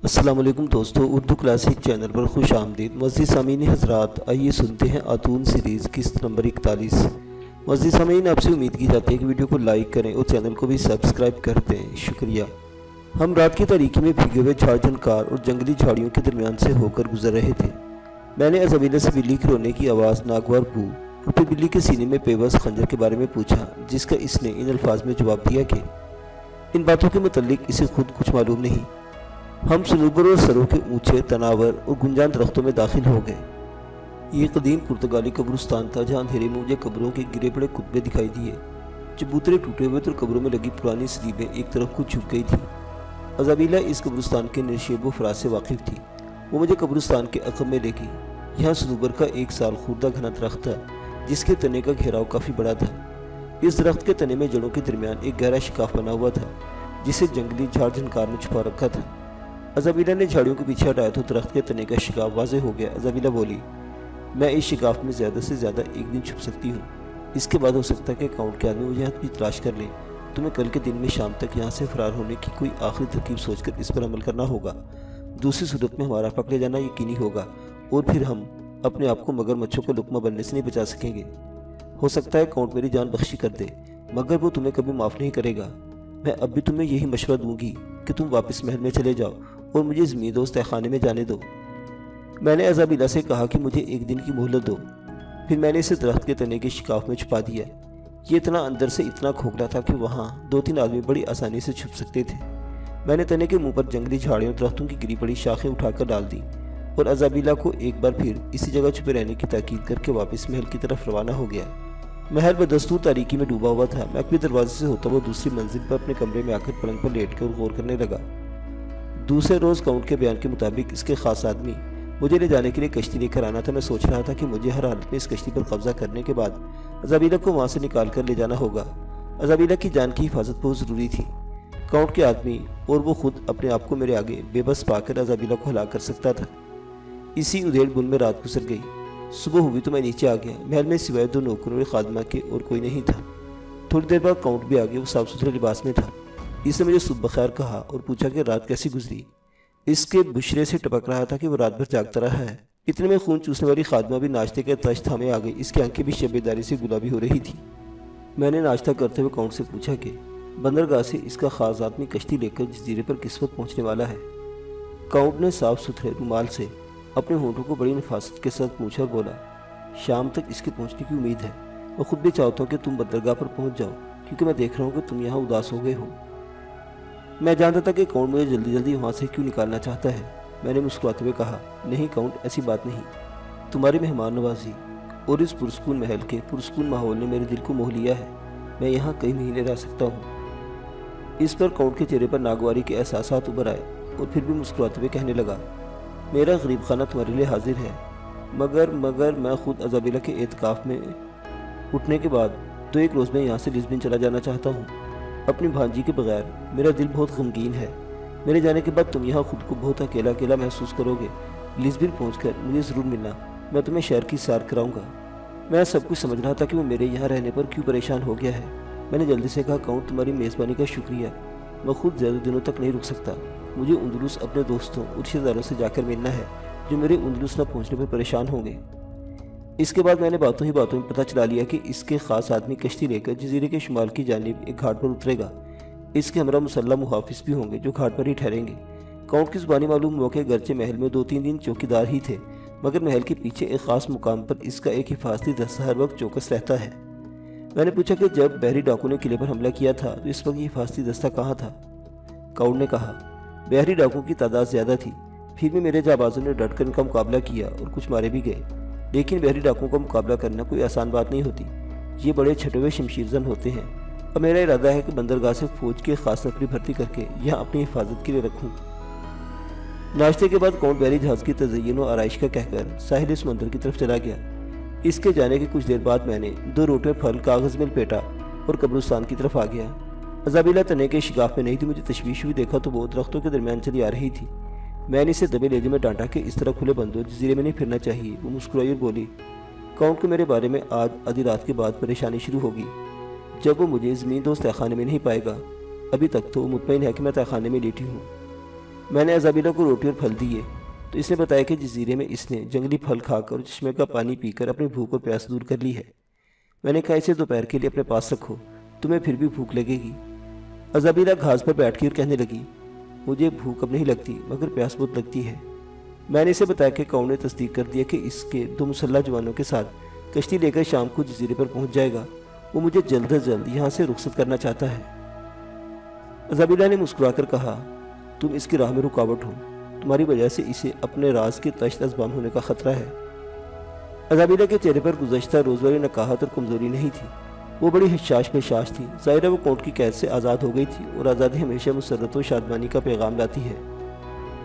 السلام علیکم دوستو، اردو کلاسک چینل پر خوش آمدید۔ معزز سامعین حضرات، آئیے سنتے ہیں آتون سیریز قسط نمبر 41۔ معزز سامعین، آپ سے امید کی جاتی ہے کہ ویڈیو کو لائک کریں اور چینل کو بھی سبسکرائب کر دیں، شکریہ۔ ہم رات کی تاریکی میں بھیگے ہوئے جھاڑ جھنکار اور جنگلی جھاڑیوں کے درمیان سے ہو کر گزر رہے تھے۔ میں نے ازابیلہ سے بلی کے رونے کی آواز، ناگوار بو اور پھر بلی کے سینے میں پیوست خنجر کے بارے میں پوچھا، جس کا اس نے ان الفاظ میں جواب دیا کہ ان باتوں کے متعلق اسے خود کچھ معلوم نہیں۔ ہم صنوبر اور سروں کے اونچے تناور اور گنجان درختوں میں داخل ہو گئے۔ یہ قدیم پرتگالی قبرستان تھا جہاں اندھیرے میں مجھے قبروں کے گرے پڑے کتبے دکھائی دیے۔ چبوترے ٹوٹے ہوئے تو قبروں میں لگی پرانی سلیبیں ایک طرف کو جھک گئی تھی۔ ازابیلہ اس قبرستان کے نشیب و فراز سے واقف تھی۔ وہ مجھے قبرستان کے عقب میں لے گئی۔ یہاں صنوبر کا ایک سال خوردہ گھنا درخت تھا جس کے تنے کا گھیراؤ کافی بڑا تھا۔ اس درخت کے تنے میں جڑوں کے درمیان ایک گہرا شکاف بنا ہوا تھا جسے جنگلی جھاڑ جھنکار نے چھپا رکھا تھا۔ ازابیلہ نے جھاڑیوں کے پیچھے ہٹایا تو درخت کے تنے کا شکاف واضح ہو گیا۔ ازابیلہ بولی، میں اس شکاف میں زیادہ سے زیادہ ایک دن چھپ سکتی ہوں۔ اس کے بعد ہو سکتا ہے کہ کاؤنٹ کے آدمی مجھے یہاں بھی تلاش کر لیں۔ تمہیں کل کے دن میں شام تک یہاں سے فرار ہونے کی کوئی آخری ترکیب سوچ کر اس پر عمل کرنا ہوگا۔ دوسری صورت میں ہمارا پکڑے جانا یقینی ہوگا اور پھر ہم اپنے آپ کو مگر مچھوں کو لقمہ بننے سے نہیں بچا سکیں گے۔ ہو سکتا ہے کاؤنٹ میری جان بخشی کر دے، مگر وہ تمہیں کبھی معاف نہیں کرے گا۔ میں اب بھی تمہیں یہی مشورہ دوں گی کہ تم واپس محل میں چلے جاؤ اور مجھے زمیندوز تہہ خانے میں جانے دو۔ میں نے ازابیلہ سے کہا کہ مجھے ایک دن کی مہلت دو۔ پھر میں نے اسے درخت کے تنے کے شکاف میں چھپا دیا۔ یہ تنا اندر سے اتنا کھوکھلا تھا کہ وہاں 2-3 آدمی بڑی آسانی سے چھپ سکتے تھے۔ میں نے تنے کے منہ پر جنگلی جھاڑیوں درختوں کی گری پڑی شاخیں اٹھا کر ڈال دیں اور ازابیلہ کو ایک بار پھر اسی جگہ چھپے رہنے کی تاکید کر کے واپس محل کی طرف روانہ ہو گیا۔ محل بدستور تاریکی میں ڈوبا ہوا تھا۔ میں اپنے دروازے سے ہوتا ہوا دوسری منزل پر اپنے کمرے میں آ کر پلنگ پر لیٹ کر غور کرنے لگا۔ دوسرے روز کاؤنٹ کے بیان کے مطابق اس کے خاص آدمی مجھے لے جانے کے لیے کشتی لے کر آنا تھا۔ میں سوچ رہا تھا کہ مجھے ہر حالت میں اس کشتی پر قبضہ کرنے کے بعد ازابیلہ کو وہاں سے نکال کر لے جانا ہوگا۔ ازابیلہ کی جان کی حفاظت بہت ضروری تھی۔ کاؤنٹ کے آدمی اور وہ خود اپنے آپ کو میرے آگے بے بس پا کر ازابیلہ کو ہلاک کر سکتا تھا۔ اسی ادھیڑ بن میں رات گزر گئی۔ صبح ہوئی تو میں نیچے آ گیا۔ محل میں سوائے 2 نوکروں اور خادمہ کے اور کوئی نہیں تھا۔ تھوڑی دیر بعد کاؤنٹ بھی آ گیا۔ وہ صاف ستھرے لباس میں تھا۔ اس نے مجھے صبح بخیر کہا اور پوچھا کہ رات کیسی گزری۔ اس کے بشرے سے ٹپک رہا تھا کہ وہ رات بھر جاگتا رہا ہے۔ اتنے میں خون چوسنے والی خادمہ بھی ناشتے کے تش تھامے آ گئی۔ اس کی آنکھیں بھی شب بیداری سے گلابی ہو رہی تھی۔ میں نے ناشتہ کرتے ہوئے کاؤنٹ سے پوچھا کہ بندرگاہ سے اس کا خاص آدمی کشتی لے کر جزیرے پر کس وقت پہنچنے والا ہے۔ کاؤنٹ نے صاف ستھرے رومال سے اپنے ہونٹوں کو بڑی نفاست کے ساتھ پوچھا اور بولا، شام تک اس کے پہنچنے کی امید ہے۔ میں خود بھی چاہتا ہوں کہ تم بندرگاہ پر پہنچ جاؤ کیونکہ میں دیکھ رہا ہوں کہ تم یہاں اداس ہو گئے ہو۔ میں جانتا تھا کہ کاؤنٹ مجھے جلدی جلدی وہاں سے کیوں نکالنا چاہتا ہے۔ میں نے مسکراتے ہوئے کہا، نہیں کاؤنٹ، ایسی بات نہیں۔ تمہاری مہمان نوازی اور اس پرسکون محل کے پرسکون ماحول نے میرے دل کو موہ لیا ہے۔ میں یہاں کئی مہینے رہ سکتا ہوں۔ اس پر کاؤنٹ کے چہرے پر ناگواری کے احساسات ابھر آئے اور پھر بھی مسکراتے ہوئے کہنے لگا، میرا غریب خانہ تمہارے لیے حاضر ہے، مگر میں خود ازابیلہ کے اعتکاف میں اٹھنے کے بعد 2-1 روز میں یہاں سے لزبن چلا جانا چاہتا ہوں۔ اپنی بھانجی کے بغیر میرا دل بہت غمگین ہے۔ میرے جانے کے بعد تم یہاں خود کو بہت اکیلا محسوس کرو گے۔ لزبن پہنچ کر مجھے ضرور ملنا، میں تمہیں شہر کی سیر کراؤں گا۔ میں سب کچھ سمجھ رہا تھا کہ وہ میرے یہاں رہنے پر کیوں پریشان ہو گیا ہے۔ میں نے جلدی سے کہا، کاؤنٹ، تمہاری میزبانی کا شکریہ، میں خود زیادہ دنوں تک نہیں رک سکتا۔ مجھے اندلس اپنے دوستوں اور رشتہ داروں سے جا کر ملنا ہے جو میرے اندلس نہ پہنچنے پر پریشان ہوں گے۔ اس کے بعد میں نے باتوں ہی باتوں میں پتہ چلا لیا کہ اس کے خاص آدمی کشتی لے کر جزیرے کے شمال کی جانب ایک گھاٹ پر اترے گا۔ اس کے ہمراہ مسلح محافظ بھی ہوں گے جو گھاٹ پر ہی ٹھہریں گے۔ کاؤنٹ کی زبانی معلوم موقع گرچہ محل میں 2-3 دن چوکیدار ہی تھے، مگر محل کے پیچھے ایک خاص مقام پر اس کا ایک حفاظتی دستہ ہر وقت چوکس رہتا ہے۔ میں نے پوچھا کہ جب بحری ڈاکو نے قلعے پر حملہ کیا تھا تو اس وقت یہ حفاظتی دستہ کہاں تھا؟ کاؤنٹ نے کہا، بحری ڈاکو کی تعداد زیادہ تھی، پھر بھی میرے جانبازوں نے ڈٹ کر ان کا مقابلہ کیا اور کچھ مارے بھی گئے۔ لیکن بحری ڈاکوں کا مقابلہ کرنا کوئی آسان بات نہیں ہوتی۔ یہ بڑے چھٹے ہوئے شمشیر زن ہوتے ہیں۔ اب میرا ارادہ ہے کہ بندرگاہ سے فوج کے خاص نفری بھرتی کر کے یہاں اپنی حفاظت کے لیے رکھوں۔ ناشتے کے بعد کاؤنٹ بحری جہاز کی تزئین و آرائش کا کہہ کر ساحل سمندر کی طرف چلا گیا۔ اس کے جانے کے کچھ دیر بعد میں نے 2 روٹے پھل کاغذ میں لپیٹا اور قبرستان کی طرف آ گیا۔ ازابیلہ تنے کے شکاف میں نہیں تھی۔ مجھے تشویش ہوئی دیکھا تو وہ درختوں کے درمیان چلی آ رہی تھی۔ میں نے اسے دبے لہجے میں ڈانٹا کہ اس طرح کھلے بندوں جزیرے میں نہیں پھرنا چاہیے۔ وہ مسکرائی اور بولی، کاؤنٹ کو میرے بارے میں آج آدھی رات کے بعد پریشانی شروع ہوگی جب وہ مجھے زمیندوز تہہ خانے میں نہیں پائے گا۔ ابھی تک تو وہ مطمئن ہے کہ میں تہہ خانے میں لیٹی ہوں۔ میں نے ازابیلا کو روٹی اور پھل دیے تو اس نے بتایا کہ جزیرے میں اس نے جنگلی پھل کھا کر اور چشمے کا پانی پی کر اپنی بھوک اور پیاس دور کر لی ہے۔ میں نے کہا اسے دوپہر کے لیے اپنے پاس رکھو، تمہیں پھر بھی بھوک لگے گی۔ ازابیلا گھاس پر بیٹھ گئی اور کہنے لگی، مجھے بھوک اب نہیں لگتی مگر پیاس بہت لگتی ہے۔ میں نے اسے بتایا کہ کاؤں نے تصدیق کر دیا کہ اس کے 2 مسلح جوانوں کے ساتھ کشتی لے کر شام کو جزیرے پر پہنچ جائے گا، وہ مجھے جلد از جلد یہاں سے رخصت کرنا چاہتا ہے۔ ازابیلا نے مسکرا کر کہا، تم اس کی راہ میں رکاوٹ ہو، تمہاری وجہ سے اسے اپنے راز کے تشت ازبام ہونے کا خطرہ ہے۔ ازابیلا کے چہرے پر گزشتہ روز والی نکاہت اور کمزوری نہیں تھی، وہ بڑی حشاش بشاش تھی۔ ظاہر ہے وہ کونٹ کی قید سے آزاد ہو گئی تھی اور آزادی ہمیشہ مسرت و شادمانی کا پیغام لاتی ہے۔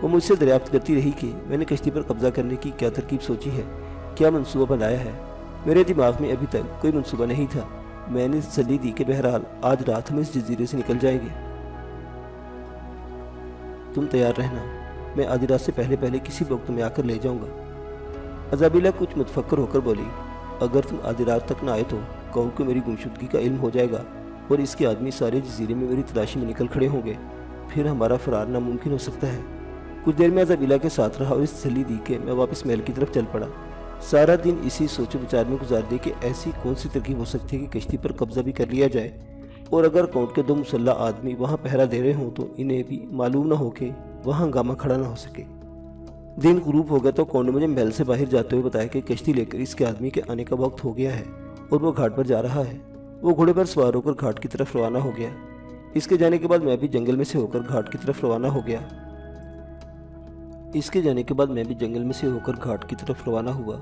وہ مجھ سے دریافت کرتی رہی کہ میں نے کشتی پر قبضہ کرنے کی کیا ترکیب سوچی ہے، کیا منصوبہ بنایا ہے۔ میرے دماغ میں ابھی تک کوئی منصوبہ نہیں تھا۔ میں نے تسلی دی کہ بہرحال آج رات ہم اس جزیرے سے نکل جائیں گے۔ تم تیار رہنا، میں آدھی رات سے پہلے کسی وقت تمہیں آ کر لے جاؤں گا۔ ازابیلا کچھ متفکر ہو کر بولی، اگر تم آدھی رات تک نہ آئے تو کون کو میری گمشدگی کا علم ہو جائے گا اور اس کے آدمی سارے جزیرے میں میری تلاشی میں نکل کھڑے ہوں گے، پھر ہمارا فرار ناممکن ہو سکتا ہے۔ کچھ دیر میں ازابیلا کے ساتھ رہا اور اس تسلی دی کہ میں واپس محل کی طرف چل پڑا۔ سارا دن اسی سوچ و بچار میں گزار دیا کہ ایسی کون سی ترکیب ہو سکتی ہے کہ کشتی پر قبضہ بھی کر لیا جائے، اور اگر کونٹ کے 2 مسلح آدمی وہاں پہرا دے رہے ہوں تو انہیں بھی معلوم نہ ہو کہ وہاں ہنگامہ کھڑا نہ ہو سکے۔ دن غروب ہو گیا تو کونٹ نے مجھے محل سے باہر جاتے ہوئے بتایا کہ کشتی لے کر اس کے آدمی کے آنے کا وقت ہو گیا ہے اور وہ گھاٹ پر جا رہا ہے۔ وہ گھوڑے پر سوار ہو کر گھاٹ کی طرف روانہ ہو گیا۔ اس کے جانے کے بعد میں بھی جنگل میں سے ہو کر گھاٹ کی طرف روانہ ہوا۔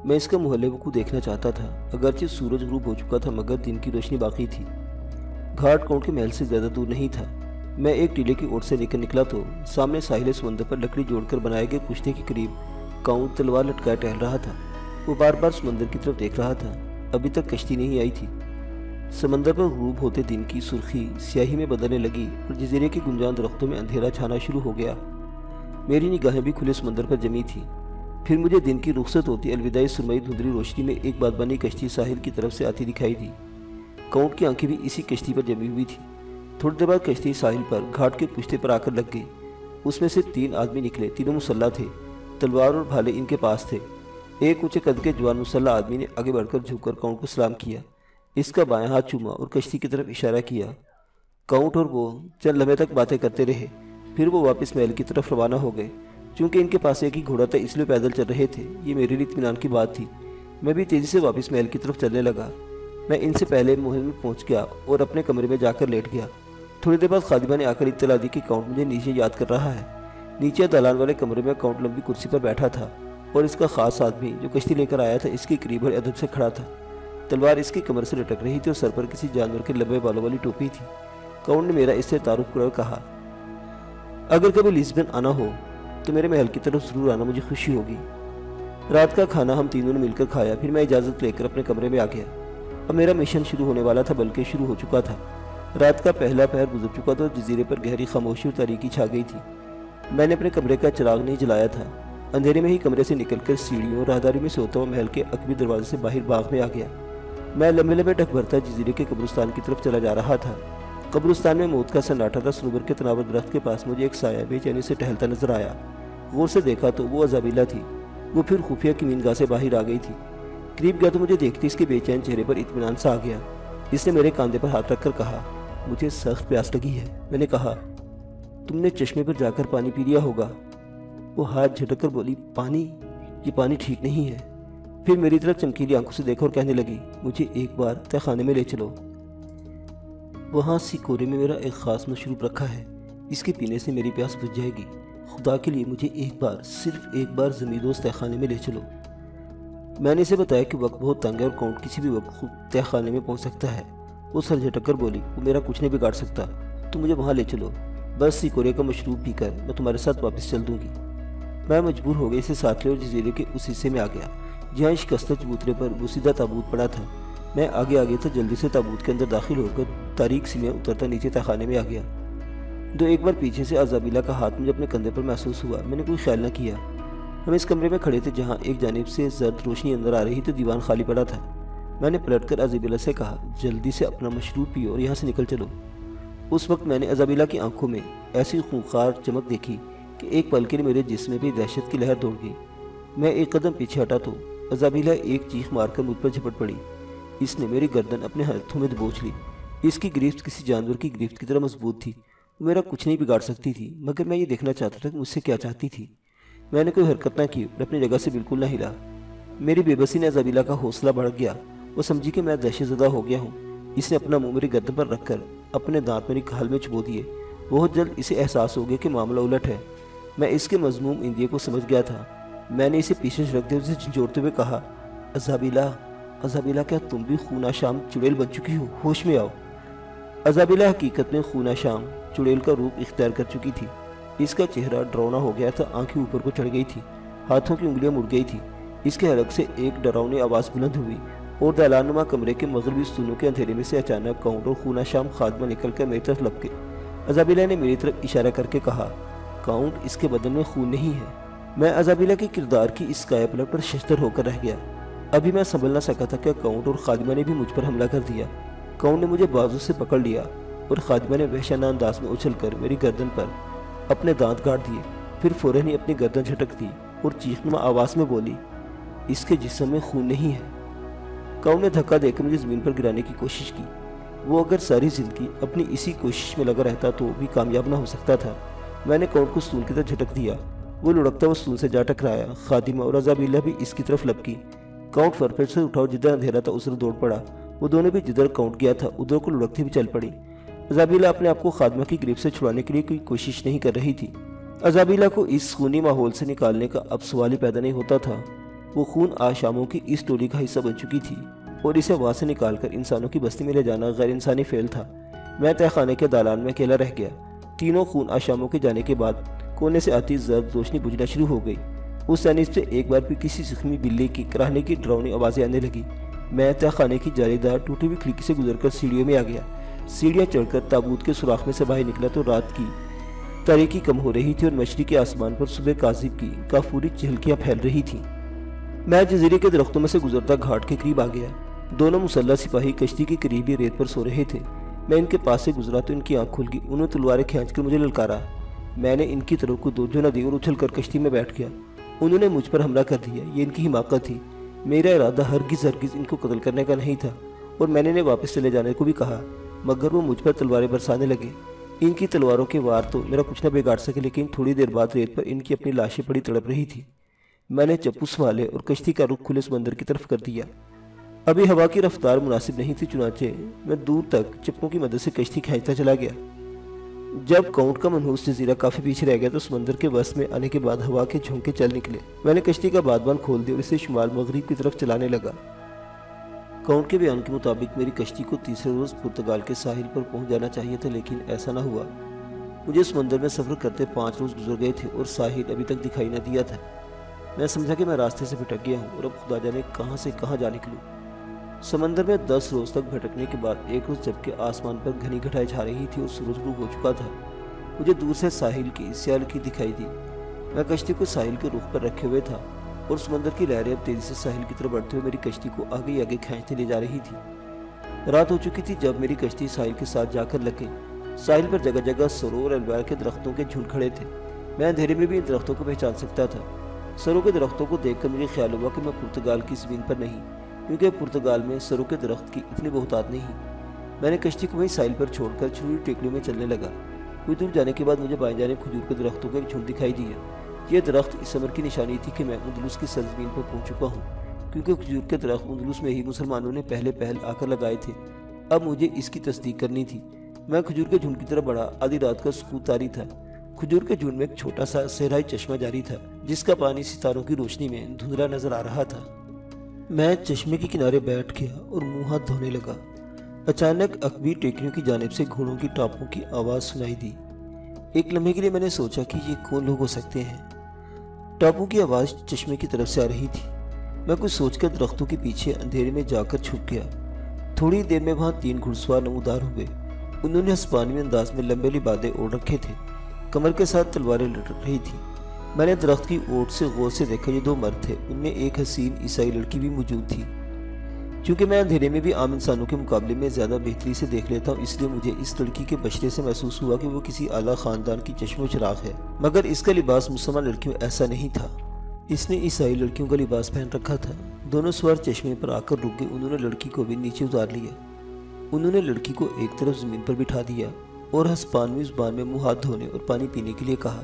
میں اس کا محل وقوع دیکھنا چاہتا تھا، اگرچہ سورج غروب ہو چکا تھا مگر دن کی روشنی باقی تھی۔ گھاٹ کونٹ کے محل سے زیادہ دور نہیں تھا۔ میں ایک ٹیلے کی اوٹ سے لے کر نکلا تو سامنے ساحل سمندر پر لکڑی جوڑ کر بنائے گئے کشتے کے قریب کاؤں تلوار لٹکائے ٹہل رہا تھا۔ وہ بار بار سمندر کی طرف دیکھ رہا تھا، ابھی تک کشتی نہیں آئی تھی۔ سمندر پر غروب ہوتے دن کی سرخی سیاہی میں بدلنے لگی اور جزیرے کے گنجان درختوں میں اندھیرا چھانا شروع ہو گیا۔ میری نگاہیں بھی کھلے سمندر پر جمی تھیں۔ پھر مجھے دن کی رخصت ہوتی الوداعی سرمئی دھندلی روشنی میں ایک بادبانی کشتی ساحل کی طرف سے آتی دکھائی دی۔ کاؤنٹ کی آنکھیں بھی اسی کشتی پر جمی ہوئی تھیں۔ تھوڑی دیر بعد کشتی ساحل پر گھاٹ کے پشتے پر آ کر لگ گئی۔ اس میں سے 3 آدمی نکلے، تینوں مسلح تھے، تلوار اور بھالے ان کے پاس تھے۔ ایک اونچے قد کے جوان مسلح آدمی نے آگے بڑھ کر جھک کر کاؤنٹ کو سلام کیا، اس کا بایاں ہاتھ چوما اور کشتی کی طرف اشارہ کیا۔ کاؤنٹ اور وہ چند لمحے تک باتیں کرتے رہے، پھر وہ واپس محل کی طرف روانہ ہو گئے۔ چونکہ ان کے پاس ایک ہی گھوڑا تھا اس لیے پیدل چل رہے تھے، یہ میرے لیے اطمینان کی بات تھی۔ میں بھی تیزی سے واپس محل کی طرف چلنے لگا۔ میں ان سے پہلے محل میں پہنچ گیا اور اپنے کمرے میں جا کر لیٹ گیا۔ تھوڑی دیر بعد خادمہ نے آ کر اطلاع دی کہ کاؤنٹ مجھے نیچے یاد کر رہا ہے۔ نیچے دالان والے کمرے میں کاؤنٹ لمبی کرسی پر بیٹھا تھا اور اس کا خاص آدمی جو کشتی لے کر آیا تھا اس کے قریب بڑے ادب سے کھڑا تھا۔ تلوار اس کی کمر سے لٹک رہی تھی اور سر پر کسی جانور کے لمبے بالوں والی ٹوپی تھی۔ کاؤنٹ نے میرا اس سے تعارف کر کہا، اگر کبھی لسبن آنا ہو تو میرے محل کی طرف ضرور آنا، مجھے خوشی ہوگی۔ رات کا کھانا ہم تینوں نے مل کر کھایا، پھر میں اجازت لے کر اپنے کمرے میں آ گیا۔ اب میرا مشن شروع ہونے والا تھا، بلکہ شروع ہو چکا تھا۔ رات کا پہلا پہر گزر چکا تھا اور جزیرے پر گہری خاموشی اور تاریکی چھا گئی تھی۔ میں نے اپنے کمرے کا چراغ نہیں جلایا تھا۔ اندھیرے میں ہی کمرے سے نکل کر سیڑھیوں اور راہداری میں سے ہوتا ہوا محل کے عقبی دروازے سے باہر باغ میں آ گیا۔ میں لمبے لمبے ڈھک بھرتا جزیرے کے قبرستان کی طرف چلا جا رہا تھا۔ قبرستان میں موت کا سناٹا تھا۔ سنوبر کے تناور درخت کے پاس مجھے ایک سایہ بے چینی سے ٹہلتا نظر آیا۔ غور سے دیکھا تو وہ ازابیلا تھی۔ وہ پھر خفیہ کمین گاہ سے باہر آ گئی تھی۔ قریب گیا تو مجھے دیکھتے اس کے بے چین چہرے پر اطمینان سا آ گیا۔ اس نے میرے کاندھے پر ہاتھ رکھ کر کہا، مجھے سخت پیاس لگی ہے۔ میں نے کہا، تم نے چشمے پر جا کر پانی پی لیا ہوگا۔ وہ ہاتھ جھٹک کر بولی، پانی؟ یہ پانی ٹھیک نہیں ہے۔ پھر میری طرف چمکیلی آنکھوں سے دیکھا اور کہنے لگی، مجھے ایک بار تہ خانے میں لے چلو۔ وہاں سکورے میں میرا ایک خاص مشروب رکھا ہے، اس کے پینے سے میری پیاس بجھ جائے گی۔ خدا کے لیے مجھے ایک بار، صرف ایک بار زمیندوز تہ خانے میں لے چلو۔ میں نے اسے بتایا کہ وقت بہت تنگ ہے اور کاؤنٹ کسی بھی وقت خود تہ خانے میں پہنچ سکتا ہے۔ وہ سر جھٹک کر بولی، وہ میرا کچھ نہیں بگاڑ سکتا، تم مجھے وہاں لے چلو، بس سکورے کا مشروب پی کر میں تمہارے ساتھ واپس چل دوں گی۔ میں مجبور ہو گئی اسے ساتھ لے اور جزیرے کے اس حصے میں آ گیا جہاں شکستہ چبوترے پر بوسیدہ تابوت پڑا تھا۔ میں آگے تھا، جلدی سے تابوت کے اندر داخل ہو کر تاریک سیڑھیاں اترتا نیچے تہ خانے میں آ گیا۔ ایک بار پیچھے سے ازابیلا کا ہاتھ مجھے اپنے کندھے پر محسوس ہوا۔ میں نے کوئی خیال نہ کیا۔ ہم اس کمرے میں کھڑے تھے جہاں ایک جانب سے زرد روشنی اندر آ رہی تو دیوان خالی پڑا تھا۔ میں نے پلٹ کر ازابیلا سے کہا، جلدی سے اپنا مشروب پیو اور یہاں سے نکل چلو۔ اس وقت میں نے ازابیلا کی آنکھوں میں ایسی خونخوار چمک دیکھی کہ ایک پل کے لیے میرے جسم میں بھی دہشت کی لہر دوڑ گئی۔ میں ایک قدم پیچھے ہٹا تو ازابیلا ایک چیخ مار کر مجھ پر جھپٹ پڑی۔ اس نے میری گردن اپنے ہاتھوں میں دبوچ لی۔ اس کی گرفت کسی جانور کی گرفت کی طرح مضبوط تھی۔ وہ میرا کچھ نہیں بگاڑ سکتی تھی، مگر میں یہ دیکھنا چاہتا تھا کہ مجھ سے کیا چاہتی تھی۔ میں نے کوئی حرکت نہ کی اور اپنی جگہ سے بالکل نہ ہلا۔ میری بے بسی نے ازابیلا کا حوصلہ بڑھ گیا۔ وہ سمجھی کہ میں دہشت زدہ ہو گیا ہوں۔ اس نے اپنا منہ میری گردن پر رکھ کر اپنے دانت میری کھال میں چبو دیے۔ بہت جلد اسے احساس ہو گیا کہ معاملہ الٹ ہے۔ میں اس کے مذموم اندیے کو سمجھ گیا تھا۔ میں نے اسے پیچھے رکھ دیا، اسے جھنجھوڑتے ہوئے کہا، ازابیلا، ازابیلا، کیا تم بھی خونہ شام چڑیل بن چکی ہو؟ ہوش میں آؤ۔ ازابیلا حقیقت میں خونہ شام چڑیل کا روپ اختیار کر چکی تھی۔ اس کا چہرہ ڈراؤنا ہو گیا تھا، آنکھیں اوپر کو چڑھ گئی تھی، ہاتھوں کی انگلیاں مڑ گئی تھی۔ اس کے حلق سے ایک ڈراؤنی آواز بلند ہوئی اور دالان نما کمرے کے مغربی ستونوں کے اندھیرے میں سے اچانک کاؤنٹ اور خونہ شام خادمہ نکل کر میری طرف لپکے۔ ازابیلا نے میری طرف اشارہ کر کے کہا، کاؤنٹ، اس کے بدن میں خون نہیں ہے۔ میں ازابیلا کے کردار کی اس قائب پلٹ پر ششدر ہو کر رہ گیا۔ ابھی میں سنبھل نہ سکا تھا کہ کاؤنٹ اور خادمہ نے بھی مجھ پر حملہ کر دیا۔ کاؤنٹ نے مجھے بازو سے پکڑ لیا اور خادمہ نے وحشیانہ انداز میں اچھل کر میری گردن پر اپنے دانت گاڑ دیے۔ پھر فوراً ہی اپنی گردن جھٹک دی اور چیخنما آواز میں بولی، اس کے جسم میں خون نہیں ہے۔ کاؤنٹ نے دھکا دے کر مجھے زمین پر گرانے کی کوشش کی۔ وہ اگر ساری زندگی اپنی اسی کوشش میں لگا رہتا تو بھی کامیاب نہ ہو سکتا تھا۔ میں نے کاؤنٹ کو ستون کی طرف جھٹک دیا۔ وہ لڑکتا ہوا ستون سے جا ٹکرایا۔ خادمہ اور ازابیلا بھی اس کی طرف لپکی۔ کاؤنٹ فرفٹ سے اٹھا اور جدھر اندھیرا تھا اس طرف دوڑ پڑا۔ وہ دونوں بھی جدھر کاؤنٹ گیا تھا ادھر کو لڑکتی بھی چل پڑی۔ ازابیلا اپنے آپ کو خادمہ کی گریف سے چھڑانے کے لیے کوئی کوشش نہیں کر رہی تھی۔ ازابیلا کو اس خونی ماحول سے نکالنے کا اب سوال ہی پیدا نہیں ہوتا تھا۔ وہ خون آشاموں کی اس ٹولی کا حصہ بن چکی تھی اور اسے وہاں سے نکال کر انسانوں کی بستی میں لے جانا غیر انسانی فعل تھا۔ میں تہہ خانے کے دالان میں اکیلا رہ گیا۔ تینوں خون آشاموں کے جانے کے بعد کونے سے آتی زرد روشنی بجھنا شروع ہو گئی۔ اس جانب سے ایک بار پھر کسی زخمی بلی کی کراہنے کی ڈراؤنی آوازیں آنے لگی۔ میں تہہ خانے کی جالی دار ٹوٹی ہوئی کھڑکی سے گزر کر سیڑھیوں میں آ گیا۔ سیڑھیاں چڑھ کر تابوت کے سوراخ میں سے باہر نکلا تو رات کی تاریکی کم ہو رہی تھی اور مشرقی آسمان پر صبح کاذب کی کافوری چہلکیاں پھیل رہی تھیں۔ میں جزیرے کے درختوں میں سے گزرتا گھاٹ کے قریب آ گیا۔ دونوں مسلح سپاہی کشتی کے قریبی ریت پر سو رہے تھے۔ میں ان کے پاس سے گزرا تو ان کی آنکھ کھل گئی۔ انہوں نے تلواریں کھینچ کر مجھے للکارا۔ میں نے ان کی طرف کو توجہ نہ دی اور اچھل کر کشتی میں بیٹھ گیا۔ انہوں نے مجھ پر حملہ کر دیا۔ یہ ان کی حماقت تھی۔ میرا ارادہ ہرگز ان کو قتل کرنے کا نہیں تھا اور میں نے انہیں واپس چلے جانے کو بھی کہا، مگر وہ مجھ پر تلواریں برسانے لگے۔ ان کی تلواروں کے وار تو میرا کچھ نہ بگاڑ سکے، لیکن تھوڑی دیر بعد ریت پر ان کی اپنی لاشیں پڑی تڑپ رہی تھی۔ میں نے چپو سنبھالے اور کشتی کا رخ کھلے سمندر کی طرف کر دیا۔ ابھی ہوا کی رفتار مناسب نہیں تھی، چنانچہ میں دور تک چپوں کی مدد سے کشتی کھینچتا چلا گیا۔ جب کاؤنٹ کا منحوس جزیرہ کافی پیچھے رہ گیا تو سمندر کے وسط میں آنے کے بعد ہوا کے جھونکے چل نکلے۔ میں نے کشتی کا بادبان کھول دیا اور اسے شمال مغرب کی طرف چلانے لگا۔ کاؤنٹ کے بیان کے مطابق میری کشتی کو تیسرے روز پرتگال کے ساحل پر پہنچ جانا چاہیے تھا، لیکن ایسا نہ ہوا۔ مجھے سمندر میں سفر کرتے 5 روز گزر گئے تھے اور ساحل ابھی تک دکھائی نہ دیا تھا۔ میں سمجھا کہ میں راستے سے بھٹک گیا ہوں اور اب خدا جانے کہاں سے کہاں جا نکلوں۔ سمندر میں 10 روز تک بھٹکنے کے بعد ایک روز جبکہ آسمان پر گھنی گھٹائی چھا رہی تھی اور سورج غروب ہو چکا تھا، مجھے دور سے ساحل کی سیال کی دکھائی دی۔ میں کشتی کو ساحل کے رخ پر رکھے ہوئے تھا اور سمندر کی لہریں اب تیزی سے ساحل کی طرف بڑھتے ہوئے میری کشتی کو آگے آگے کھینچتے لے جا رہی تھی۔ رات ہو چکی تھی جب میری کشتی ساحل کے ساتھ جا کر لگ گئی۔ ساحل پر جگہ جگہ سروں اور الوار کے درختوں کے جھنڈ کھڑے تھے۔ میں اندھیرے میں بھی ان درختوں کو پہچان سکتا تھا۔ سروں کے درختوں کو دیکھ کر مجھے خیال ہوا کہ میں پرتگال کی زمین پر نہیں، کیونکہ پرتگال میں سروں کے درخت کی اتنی بہتات نہیں۔ میں نے کشتی کو وہیں ساحل پر چھوڑ کر چھوٹی ٹیکریوں میں چلنے لگا۔ کوئی دور جانے کے بعد مجھے بائیں جانب کھجور کے درختوں کا ایک جھنڈ دکھائی دیا۔ یہ درخت اس امر کی نشانی تھی کہ میں اندلس کی سرزمین پر پہنچ چکا ہوں، کیونکہ کھجور کے درخت اندلس میں ہی مسلمانوں نے پہل آ کر لگائے تھے۔ اب مجھے اس کی تصدیق کرنی تھی۔ میں کھجور کے جھنڈ کی طرف بڑھا۔ آدھی رات کا سکوت طاری تھا۔ کھجور کے جھنڈ میں ایک چھوٹا سا صحرائی چشمہ جاری تھا، جس کا پانی ستاروں کی روشنی میں دھندلا نظر آ رہا تھا۔ میں چشمے کے کنارے بیٹھ گیا اور منہ ہاتھ دھونے لگا۔ اچانک عقبی ٹیکریوں کی جانب سے گھوڑوں کی ٹاپوں کی آواز سنائی دی۔ ایک لمحے کے لیے میں نے سوچا کہ یہ کون لوگ ہو سکتے ہیں۔ ٹاپوں کی آواز چشمے کی طرف سے آ رہی تھی۔ میں کچھ سوچ کر درختوں کے پیچھے اندھیرے میں جا کر چھپ گیا۔ تھوڑی دیر میں وہاں 3 گھڑ سوار نمودار ہوئے۔ انہوں نے ہسپانوی انداز میں لمبے لبادے اوڑھ رکھے تھے، کمر کے ساتھ تلواریں لٹک رہی تھیں۔ میں نے درخت کی اوٹ سے غور سے دیکھا، یہ 2 مرد تھے، ان میں ایک حسین عیسائی لڑکی بھی موجود تھی چونکہ میں اندھیرے میں بھی عام انسانوں کے مقابلے میں زیادہ بہتری سے دیکھ لیتا ہوں، اس لیے مجھے اس لڑکی کے بشرے سے محسوس ہوا کہ وہ کسی اعلیٰ خاندان کی چشم و چراغ ہے، مگر اس کا لباس مسلمان لڑکیوں ایسا نہیں تھا۔ اس نے عیسائی لڑکیوں کا لباس پہن رکھا تھا۔ دونوں سوار چشمے پر آ کر رک گئے۔ انہوں نے لڑکی کو بھی نیچے اتار لیا۔ انہوں نے لڑکی کو ایک طرف زمین پر بٹھا دیا اور ہسپانوی زبان میں منہ ہاتھ دھونے اور پانی پینے کے لیے کہا۔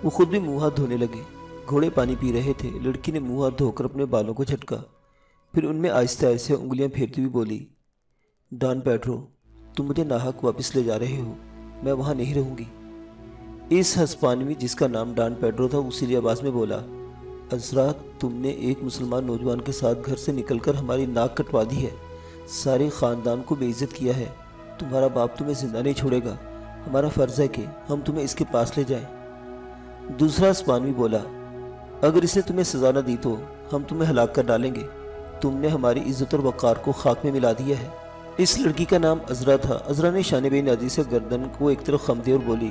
وہ خود بھی منہ ہاتھ دھونے لگے۔ گھوڑے پانی پی رہے تھے۔ لڑکی نے منہ ہاتھ دھو کر اپنے بالوں کو جھٹکا، پھر ان میں آہستہ آہستہ انگلیاں پھیرتی ہوئی بولی، ڈان پیڈرو، تم مجھے ناحق واپس لے جا رہے ہو، میں وہاں نہیں رہوں گی۔ اس ہسپانوی جس کا نام ڈان پیڈرو تھا اسی آواز میں بولا، عذرا، تم نے ایک مسلمان نوجوان کے ساتھ گھر سے نکل کر ہماری ناک کٹوا دی ہے، سارے خاندان کو بے عزت کیا ہے، تمہارا باپ تمہیں زندہ نہیں چھوڑے گا، ہمارا فرض ہے کہ ہم تمہیں اس کے پاس لے جائیں۔ دوسرا ہسپانوی بولا، اگر اس نے تمہیں سزا نہ دی تو ہم تمہیں ہلاک کر ڈالیں گے، تم نے ہماری عزت اور وقار کو خاک میں ملا دیا ہے۔ اس لڑکی کا نام عذرا تھا۔ عذرا نے شان بے نیازی سے گردن کو ایک طرف خم دی اور بولی،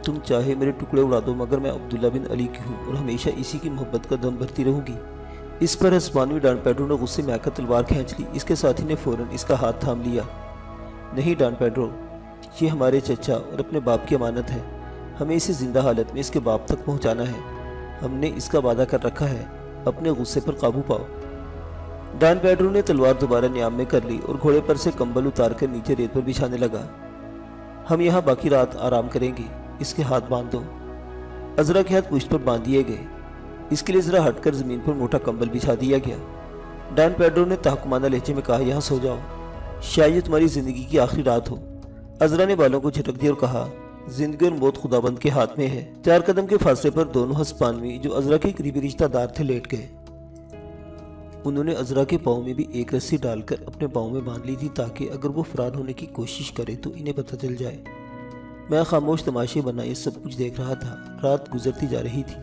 تم چاہے میرے ٹکڑے اڑا دو مگر میں عبداللہ بن علی کی ہوں اور ہمیشہ اسی کی محبت کا دم بھرتی رہوں گی۔ اس پر ہسپانوی ڈان پیڈرو نے غصے میں آ کر تلوار کھینچ لی۔ اس کے ساتھی نے فوراً اس کا ہاتھ تھام لیا۔ نہیں ڈان پیڈرو، یہ ہمارے چچا اور اپنے باپ کی امانت ہے، ہمیں اسے زندہ حالت میں اس کے باپ تک پہنچانا ہے، ہم نے اس کا وعدہ کر رکھا ہے، اپنے غصے پر قابو پاؤ۔ ڈان پیڈرو نے تلوار دوبارہ نیام میں کر لی اور گھوڑے پر سے کمبل اتار کر نیچے ریت پر بچھانے لگا۔ ہم یہاں باقی رات آرام کریں گے، اس کے ہاتھ باندھ دو۔ عذرا کے ہاتھ پشت پر باندھ دیے گئے۔ اس کے لیے ذرا ہٹ کر زمین پر موٹا کمبل بچھا دیا گیا۔ ڈان پیڈرو نے تحکمانہ لہجے میں کہا، یہاں سو جاؤ، شاید یہ تمہاری زندگی کی آخری رات ہو۔ عذرا نے بالوں کو جھٹک دیا اور کہا، زندگی اور موت خداوند کے ہاتھ میں ہے۔ 4 قدم کے فاصلے پر دونوں ہسپانوی جو عذرا کے قریبی رشتہ دار تھے لیٹ گئے۔ انہوں نے عذرا کے پاؤں میں بھی ایک رسی ڈال کر اپنے پاؤں میں باندھ لی تھی تاکہ اگر وہ فرار ہونے کی کوشش کرے تو انہیں پتہ چل جائے۔ میں خاموش تماشے بنا یہ سب کچھ دیکھ رہا تھا۔ رات گزرتی جا رہی تھی۔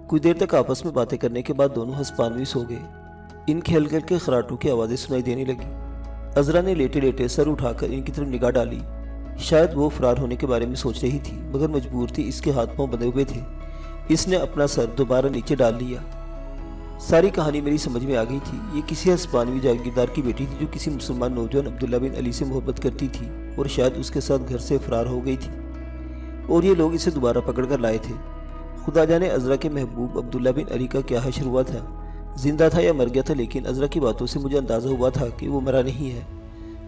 کچھ دیر تک آپس میں باتیں کرنے کے بعد دونوں ہسپانوی سو گئے۔ ان کے ہلکے ہلکے خراٹوں کی آوازیں سنائی دینے لگی۔ عذرا نے لیٹے لیٹے سر اٹھا کر ان کی طرف نگاہ ڈالی۔ شاید وہ فرار ہونے کے بارے میں سوچ رہی تھی مگر مجبور تھی، اس کے ہاتھ پاؤں بندھے ہوئے تھے۔ اس نے اپنا سر دوبارہ نیچے ڈال لیا۔ ساری کہانی میری سمجھ میں آ گئی تھی۔ یہ کسی ہسپانوی جاگیردار کی بیٹی تھی جو کسی مسلمان نوجوان عبداللہ بن علی سے محبت کرتی تھی اور شاید اس کے ساتھ گھر سے فرار ہو گئی تھی اور یہ لوگ اسے دوبارہ پکڑ کر لائے تھے۔ خدا جانے عذرا کے محبوب عبداللہ بن علی کا کیا حشر ہوا تھا، زندہ تھا یا مر گیا تھا، لیکن عذرا کی باتوں سے مجھے اندازہ ہوا تھا کہ وہ مرا نہیں ہے۔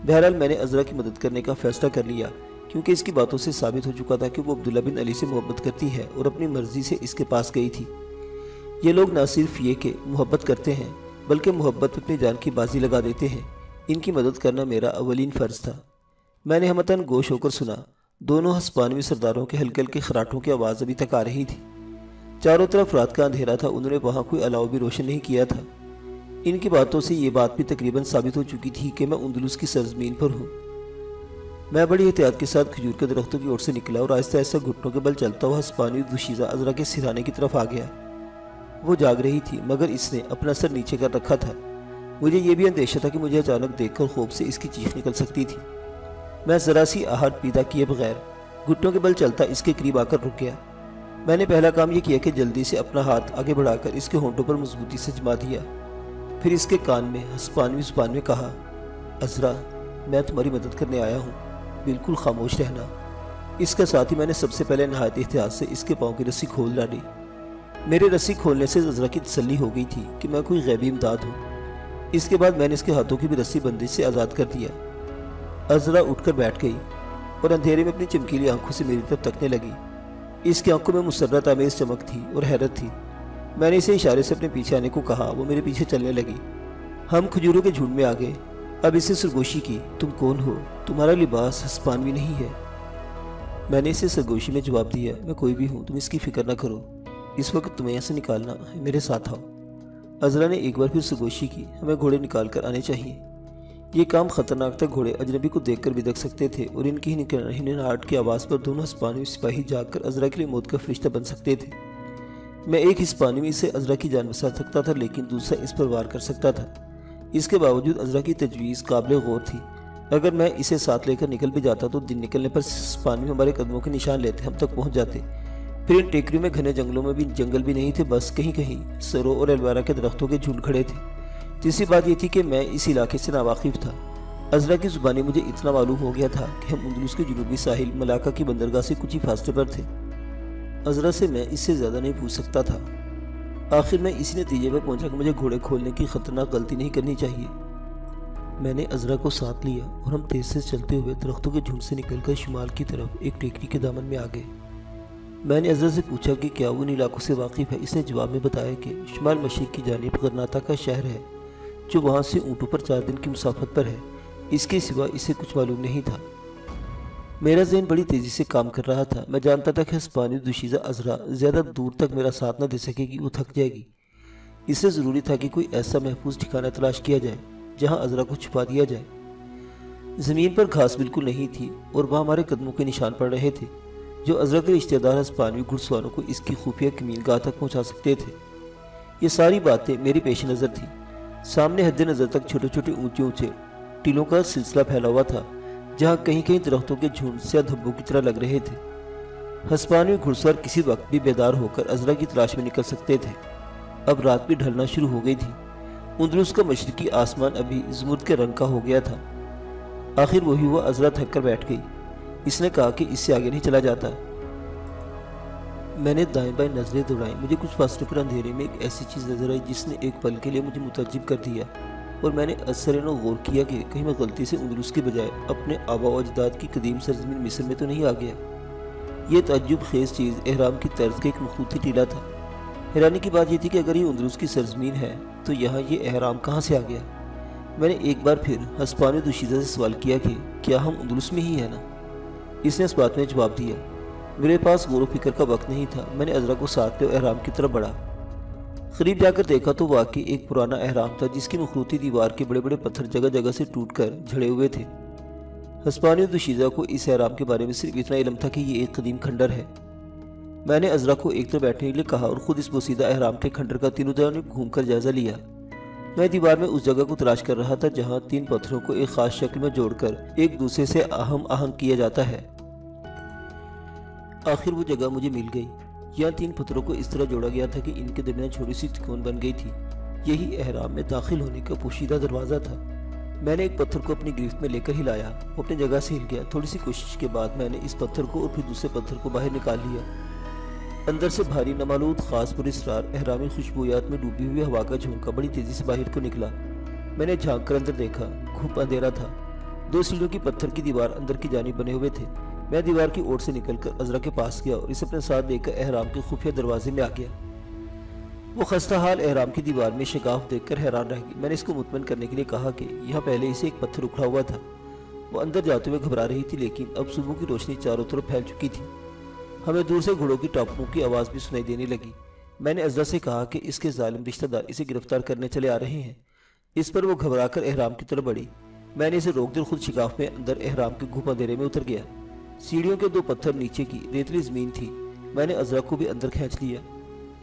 بہرحال میں نے عذرا کی مدد کرنے کا فیصلہ کر لیا کیونکہ اس کی باتوں سے ثابت ہو چکا تھا کہ وہ عبداللہ بن علی سے محبت کرتی ہے اور اپنی مرضی سے اس کے پاس گئی تھی۔ یہ لوگ نہ صرف یہ کہ محبت کرتے ہیں بلکہ محبت اپنی جان کی بازی لگا دیتے ہیں۔ ان کی مدد کرنا میرا اولین فرض تھا۔ میں نے ہمتاً گوش ہو کر سنا۔ دونوں ہسپانوی سرداروں کے ہلکے ہلکے خراٹوں کی آواز ابھی تک آ رہی تھی۔ چاروں طرف رات کا اندھیرا تھا، انہوں نے وہاں کوئی الاؤ بھی روشن نہیں کیا تھا۔ ان کی باتوں سے یہ بات بھی تقریباً ثابت ہو چکی تھی کہ میں اندلس کی سرزمین پر ہوں۔ میں بڑی احتیاط کے ساتھ کھجور کے درختوں کی اور سے نکلا اور آہستہ آہستہ گھٹنوں کے بل چلتا ہوا ہسپانوی دوشیزہ عذرا کے سرہانے کی طرف آ گیا۔ وہ جاگ رہی تھی مگر اس نے اپنا سر نیچے کر رکھا تھا۔ مجھے یہ بھی اندیشہ تھا کہ مجھے اچانک دیکھ کر خوف سے اس کی چیخ نکل سکتی تھی۔ میں ذرا سی آہٹ پیدا کیے بغیر گھٹنوں کے بل چلتا اس کے قریب آ کر رک گیا۔ میں نے پہلا کام یہ کیا کہ جلدی سے اپنا ہاتھ آگے بڑھا کر اس کے ہونٹوں پر مضبوطی سے جما دیا، پھر اس کے کان میں ہسپانوی زبان میں کہا، عذرا، میں تمہاری مدد کرنے آیا ہوں، بالکل خاموش رہنا۔ اس کے ساتھ ہی میں نے سب سے پہلے نہایت احتیاط سے اس کے پاؤں کی رسی کھول ڈالی۔ میرے رسی کھولنے سے عذرا کی تسلی ہو گئی تھی کہ میں کوئی غیبی امداد ہوں۔ اس کے بعد میں نے اس کے ہاتھوں کی بھی رسی بندش سے آزاد کر دیا۔ عذرا اٹھ کر بیٹھ گئی اور اندھیرے میں اپنی چمکیلی آنکھوں سے میری طرف تکنے لگی۔ اس کی آنکھوں میں مسرت آمیز چمک تھی اور حیرت تھی۔ میں نے اسے اشارے سے اپنے پیچھے آنے کو کہا، وہ میرے پیچھے چلنے لگی۔ ہم کھجوروں کے جھنڈ میں آ گئے۔ اب اسے سرگوشی کی، تم کون ہو؟ تمہارا لباس ہسپانوی نہیں ہے۔ میں نے اسے سرگوشی میں جواب دیا، میں کوئی بھی ہوں، تم اس کی فکر نہ کرو، اس وقت تمہیں یہاں سے نکالنا ہے، میرے ساتھ آؤ۔ عذرا نے ایک بار پھر سرگوشی کی، ہمیں گھوڑے نکال کر آنے چاہیے۔ یہ کام خطرناک تھا، گھوڑے اجنبی کو دیکھ کر بدک سکتے تھے اور ان کی ہنہناہٹ کی آواز پر دونوں ہسپانوی سپاہی جاگ کر عذرا کے لیے موت کا فرشتہ بن سکتے تھے۔ میں ایک ہسپانوی سے عذرا کی جان بچا سکتا تھا لیکن دوسرا اس پر وار کر سکتا تھا۔ اس کے باوجود عذرا کی تجویز قابل غور تھی۔ اگر میں اسے ساتھ لے کر نکل بھی جاتا تو دن نکلنے پر ہسپانوی ہمارے قدموں کے نشان لیتے، ہم تک پہنچ جاتے۔ پھر ان ٹیکریوں میں گھنے جنگلوں میں بھی جنگل بھی نہیں تھے، بس کہیں کہیں سرو اور ایلویرا کے درختوں کے جھنڈ کھڑے تھے۔ تیسری بات یہ تھی کہ میں اس علاقے سے ناواقف تھا۔ عذرا کی زبانی مجھے اتنا معلوم ہو گیا تھا کہ ہم اندلس کے جنوبی ساحل ملاکا کی بندرگاہ سے کچھ ہی فاصلے پر تھے۔ عذرا سے میں اس سے زیادہ نہیں پوچھ سکتا تھا۔ آخر میں اسی نتیجے پر پہنچا کہ مجھے گھوڑے کھولنے کی خطرناک غلطی نہیں کرنی چاہیے۔ میں نے عذرا کو ساتھ لیا اور ہم تیز سے چلتے ہوئے درختوں کے جھنڈ سے نکل کر شمال کی طرف ایک ٹیکری کے دامن میں آ گئے۔ میں نے عذرا سے پوچھا کہ کیا وہ ان علاقوں سے واقف ہے۔ اس نے جواب میں بتایا کہ شمال مشرق کی جانب غرناطہ کا شہر ہے جو وہاں سے اونٹوں پر 4 دن کی مسافت پر ہے۔ اس کے سوا اسے کچھ معلوم نہیں تھا۔ میرا ذہن بڑی تیزی سے کام کر رہا تھا۔ میں جانتا تھا کہ ہسپانوی دوشیزہ عذرا زیادہ دور تک میرا ساتھ نہ دے سکے گی، وہ تھک جائے گی۔ اس سے ضروری تھا کہ کوئی ایسا محفوظ ٹھکانہ تلاش کیا جائے جہاں عذرا کو چھپا دیا جائے۔ زمین پر گھاس بالکل نہیں تھی اور وہاں ہمارے قدموں کے نشان پڑ رہے تھے جو عذرا کے رشتہ دار ہسپانوی گھڑ سواروں کو اس کی خفیہ کمیل گاہ تک پہنچا سکتے تھے۔ یہ ساری باتیں میری پیش نظر تھیں۔ سامنے حد نظر تک چھوٹے چھوٹے اونچے اونچے ٹیلوں کا سلسلہ پھیلا ہوا تھا جہاں کہیں کہیں درختوں کے جھنڈ سیاہ دھبوں کی طرح لگ رہے تھے۔ ہسپانوی گھڑ سوار کسی وقت بھی بیدار ہو کر عذرا کی تلاش میں نکل سکتے تھے۔ اب رات بھی ڈھلنا شروع ہو گئی تھی۔ اندلس کا مشرقی آسمان ابھی زمرد کے رنگ کا ہو گیا تھا۔ آخر وہی ہوا، عذرا تھک کر بیٹھ گئی۔ اس نے کہا کہ اس سے آگے نہیں چلا جاتا۔ میں نے دائیں بائیں نظریں دوڑائیں۔ مجھے کچھ فاصلے پر اندھیرے میں ایک ایسی چیز نظر آئی جس نے ایک پل کے لیے مجھے متعجب کر دیا، اور میں نے اثر نو غور کیا کہ کہیں میں غلطی سے اندلس کے بجائے اپنے آبا و اجداد کی قدیم سرزمین مصر میں تو نہیں آ گیا۔ یہ تعجب خیز چیز احرام کی طرز کا ایک مخطوطی ٹیلا تھا۔ حیرانی کی بات یہ تھی کہ اگر یہ اندلس کی سرزمین ہے تو یہاں یہ احرام کہاں سے آ گیا؟ میں نے ایک بار پھر ہسپانوی دوشیزہ سے سوال کیا کہ کیا ہم اندلس میں ہی ہیں نا؟ اس نے اس بات میں جواب دیا۔ میرے پاس غور و فکر کا وقت نہیں تھا۔ میں نے عذرا کو ساتھ لیا اور احرام کی طرف بڑھا۔ قریب جا کر دیکھا تو واقعی ایک پرانا احرام تھا جس کی مخروطی دیوار کے بڑے بڑے پتھر جگہ جگہ سے ٹوٹ کر جھڑے ہوئے تھے۔ ہسپانوی دوشیزہ کو اس احرام کے بارے میں صرف اتنا علم تھا کہ یہ ایک قدیم کھنڈر ہے۔ میں نے عذرا کو ایک طرف بیٹھنے کے لیے کہا اور خود اس بوسیدہ احرام کے کھنڈر کا تینوں جانب گھوم کر جائزہ لیا۔ میں دیوار میں اس جگہ کو تلاش کر رہا تھا جہاں 3 پتھروں کو ایک خاص شکل میں جوڑ کر ایک دوسرے سے ہم آہنگ کیا جاتا ہے۔ آخر وہ جگہ مجھے مل گئی۔ یہاں 3 پتھروں کو اس طرح جوڑا گیا تھا کہ ان کے درمیان چھوٹی سی تکون بن گئی تھی۔ یہی احرام میں داخل ہونے کا پوشیدہ دروازہ تھا۔ میں نے ایک پتھر کو اپنی گرفت میں لے کر ہلایا، وہ اپنی جگہ سے ہل گیا۔ تھوڑی سی کوشش کے بعد میں نے اس پتھر کو اور پھر دوسرے پتھر کو باہر نکال لیا۔ اندر سے بھاری نمالود خاص پر اسرار احرامی خوشبویات میں ڈوبی ہوئی ہوا کا جھونکا بڑی تیزی سے باہر کو نکلا۔ میں نے جھانک کر اندر دیکھا، گھپ اندھیرا تھا۔ 2 سیڑھیوں کی پتھر کی دیوار اندر کی جانب بنے ہوئے تھے۔ میں دیوار کی اوٹ سے نکل کر عذرا کے پاس گیا اور اسے اپنے ساتھ لے کر احرام کے خفیہ دروازے میں آ گیا۔ وہ خستہ حال احرام کی دیوار میں شگاف دیکھ کر حیران رہ گئی۔ میں نے اس کو مطمئن کرنے کے لیے کہا کہ یہاں پہلے اسے ایک پتھر اکھڑا ہوا تھا۔ وہ اندر جاتے ہوئے گھبرا رہی تھی، لیکن اب صبح کی روشنی چاروں طرف پھیل چکی تھی۔ ہمیں دور سے گھوڑوں کی ٹاپوں کی آواز بھی سنائی دینے لگی۔ میں نے عذرا سے کہا کہ اس کے ظالم رشتہ دار اسے گرفتار کرنے چلے آ رہے ہیں۔ اس پر وہ گھبرا کر احرام کی طرف بڑھی۔ میں نے اسے روک دیا، خود شگاف میں اندر احرام کے گھپ اندھیرے میں اتر گیا۔ سیڑھیوں کے 2 پتھر نیچے کی ریتلی زمین تھی۔ میں نے عذرا کو بھی اندر کھینچ لیا،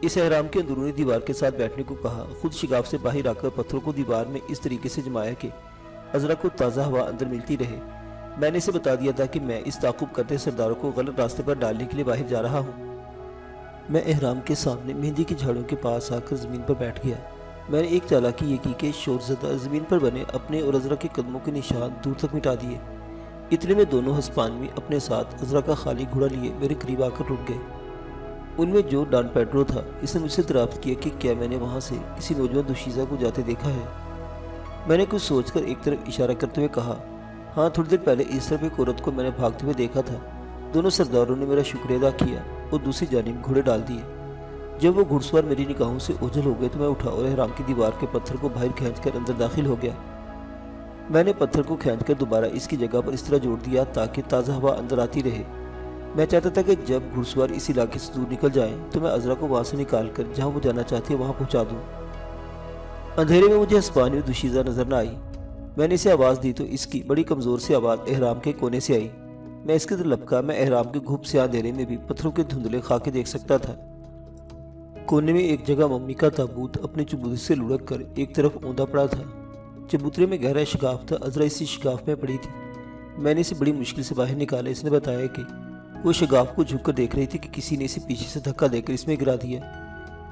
اس احرام کے اندرونی دیوار کے ساتھ بیٹھنے کو کہا، خود شگاف سے باہر آ کر پتھروں کو دیوار میں اس طریقے سے جمایا کہ عذرا کو تازہ ہوا اندر ملتی رہے۔ میں نے اسے بتا دیا تھا کہ میں اس تعاقب کرتے سرداروں کو غلط راستے پر ڈالنے کے لیے باہر جا رہا ہوں۔ میں احرام کے سامنے مہندی کی جھاڑیوں کے پاس آ کر زمین پر بیٹھ گیا۔ میں نے ایک چالاکی یہ کی کہ شور زدہ زمین پر بنے اپنے اور عذرا کے قدموں کے نشان دور تک مٹا دیے۔ اتنے میں دونوں ہسپانوی اپنے ساتھ عذرا کا خالی گھوڑا لیے میرے قریب آ کر رک گئے۔ ان میں جو ڈان پیڈرو تھا، اس نے مجھ سے دریافت کیا کہ کیا میں نے وہاں سے کسی نوجوان دوشیزہ کو جاتے دیکھا ہے۔ میں نے کچھ سوچ کر ایک طرف اشارہ کرتے ہوئے کہا، ہاں، تھوڑی دیر پہلے اس طرف ایک عورت کو میں نے بھاگتے ہوئے دیکھا تھا۔ دونوں سرداروں نے میرا شکریہ ادا کیا اور دوسری جانب گھوڑے ڈال دیے۔ جب وہ گھڑ سوار میری نگاہوں سے اوجھل ہو گئے تو میں اٹھا اور احرام کی دیوار کے پتھر کو باہر کھینچ کر اندر داخل ہو گیا۔ میں نے پتھر کو کھینچ کر دوبارہ اس کی جگہ پر اس طرح جوڑ دیا تاکہ تازہ ہوا اندر آتی رہے۔ میں چاہتا تھا کہ جب گھڑ سوار اس علاقے سے دور نکل جائیں تو میں عذرا کو وہاں سے نکال کر جہاں وہ جانا چاہتی ہے وہاں پہنچا دوں۔ اندھیرے میں مجھے ہسپانوی دوشیزہ نظر نہ آئی۔ میں نے اسے آواز دی تو اس کی بڑی کمزور سی آواز احرام کے کونے سے آئی۔ میں اس کے در لپکا، میں احرام کے گھپ سے اندھیرے میں بھی پتھروں کے دھندلے خاکے دیکھ سکتا تھا۔ کونے میں ایک جگہ ممی کا تابوت اپنے چبوترے سے لڑک کر ایک طرف اوندا پڑا تھا۔ چبوترے میں گہرا شگاف تھا۔ عذرا اسی شگاف میں پڑی تھی۔ میں نے اسے بڑی مشکل سے باہر نکالا۔ اس نے بتایا کہ وہ شگاف کو جھک کر دیکھ رہی تھی کہ کسی نے اسے پیچھے سے دھکا دے کر اس میں گرا دیا۔